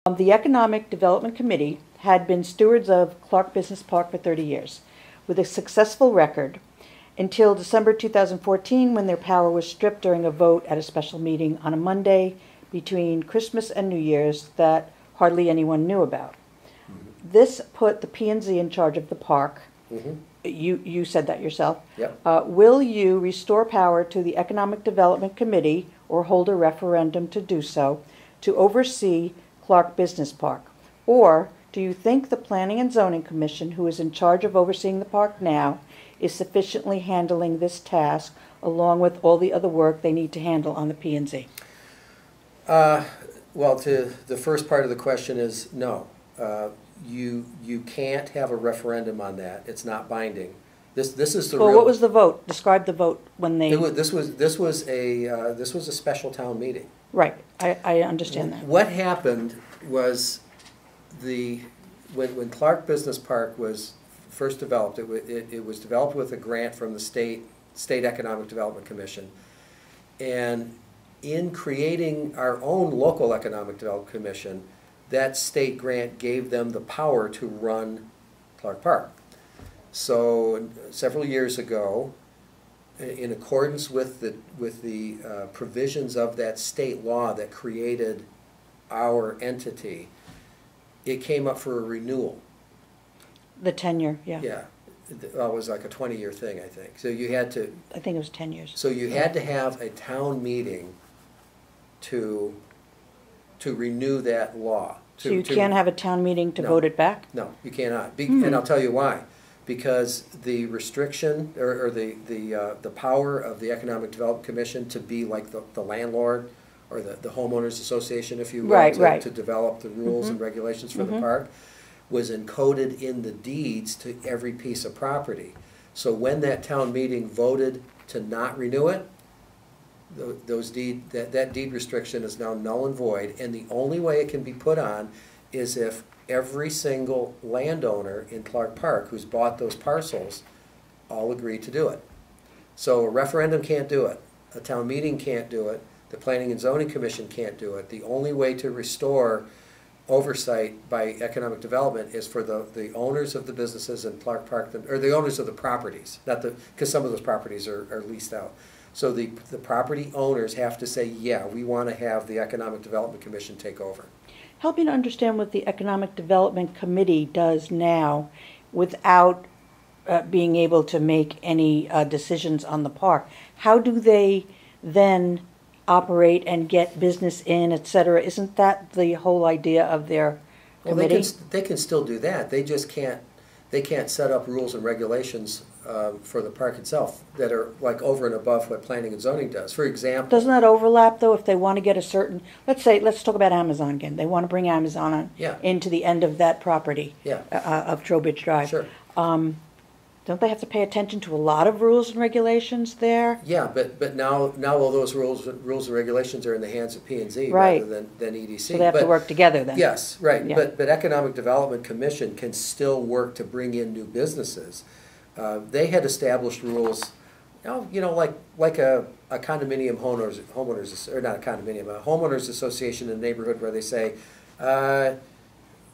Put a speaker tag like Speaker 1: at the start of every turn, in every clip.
Speaker 1: The Economic Development Committee had been stewards of Clark Business Park for 30 years, with a successful record, until December 2014, when their power was stripped during a vote at a special meeting on a Monday between Christmas and New Year's that hardly anyone knew about. Mm-hmm. This put the P&Z in charge of the park. Mm-hmm. You said that yourself.
Speaker 2: Yep.
Speaker 1: Will you restore power to the Economic Development Committee or hold a referendum to do so to oversee Clark Business Park? Or do you think the Planning and Zoning Commission, who is in charge of overseeing the park now, is sufficiently handling this task along with all the other work they need to handle on the P&Z?
Speaker 2: Well, to the first part of the question is no. You can't have a referendum on that. It's not binding. This is the.
Speaker 1: Well, what was the vote? Describe the vote when they.
Speaker 2: This was a special town meeting.
Speaker 1: Right. I understand that.
Speaker 2: What happened was when Clark Business Park was first developed, it was developed with a grant from the State Economic Development Commission, and in creating our own local Economic Development Commission, that state grant gave them the power to run Clark Park. So several years ago, in accordance with the provisions of that state law that created our entity, it came up for a renewal.
Speaker 1: The tenure, yeah.
Speaker 2: Yeah. It was like a 20-year thing, I think. So you had to.
Speaker 1: I think it was 10 years.
Speaker 2: So you had to have a town meeting to renew that law.
Speaker 1: So you can't have a town meeting to vote it back?
Speaker 2: No, you cannot. And I'll tell you why. Because the restriction or the power of the Economic Development Commission to be like the landlord or the homeowners association, if you will, to develop the rules and regulations for the park, was encoded in the deeds to every piece of property. So when that town meeting voted to not renew it, that deed restriction is now null and void, and the only way it can be put on is if every single landowner in Clark Park who's bought those parcels all agree to do it. So a referendum can't do it, a town meeting can't do it, the Planning and Zoning Commission can't do it. The only way to restore oversight by economic development is for the owners of the businesses in Clark Park, or the owners of the properties, not because some of those properties are leased out. So the property owners have to say, yeah, we want to have the Economic Development Commission take over.
Speaker 1: Help me to understand what the Economic Development Committee does now without being able to make any decisions on the park. How do they then operate and get business in, et cetera? Isn't that the whole idea of their committee?
Speaker 2: Well, they can still do that. They just can't. They can't set up rules and regulations for the park itself that are like over and above what planning and zoning does. For example,
Speaker 1: doesn't that overlap though? If they want to get a certain, let's talk about Amazon again. They want to bring Amazon on into the end of that property of Trowbridge Drive.
Speaker 2: Sure.
Speaker 1: Don't they have to pay attention to a lot of rules and regulations there?
Speaker 2: Yeah, but now all those rules and regulations are in the hands of P&Z rather than EDC.
Speaker 1: So they have to work together then.
Speaker 2: Yes, right. Yeah. But Economic Development Commission can still work to bring in new businesses. They had established rules, like a condominium homeowners, or not a condominium, a homeowners association in the neighborhood where they say,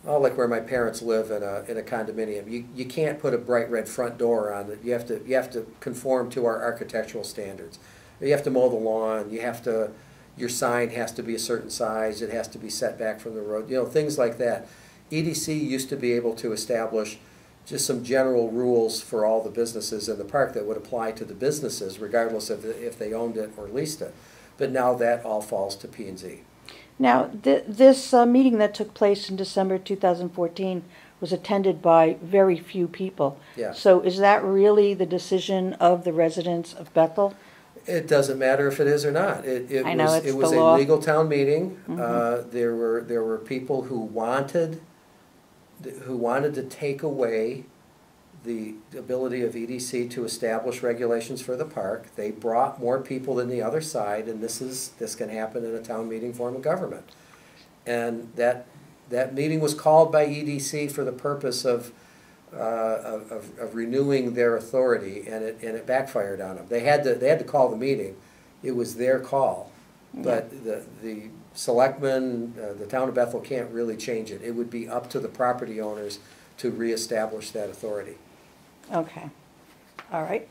Speaker 2: like where my parents live in a condominium, you can't put a bright red front door on it. You have to conform to our architectural standards. You have to mow the lawn. Your sign has to be a certain size. It has to be set back from the road. Things like that. EDC used to be able to establish just some general rules for all the businesses in the park that would apply to the businesses, regardless of if they owned it or leased it. But now that all falls to P&Z.
Speaker 1: Now, this meeting that took place in December 2014 was attended by very few people.
Speaker 2: Yeah.
Speaker 1: So is that really the decision of the residents of Bethel?
Speaker 2: It doesn't matter if it is or not. It was a legal town meeting. There were people who wanted to take away the ability of EDC to establish regulations for the park. They brought more people than the other side, and this can happen in a town meeting form of government. And that meeting was called by EDC for the purpose of renewing their authority, and it backfired on them. They had to call the meeting. It was their call, but the Selectmen, the town of Bethel can't really change it. It would be up to the property owners to reestablish that authority.
Speaker 1: Okay, all right.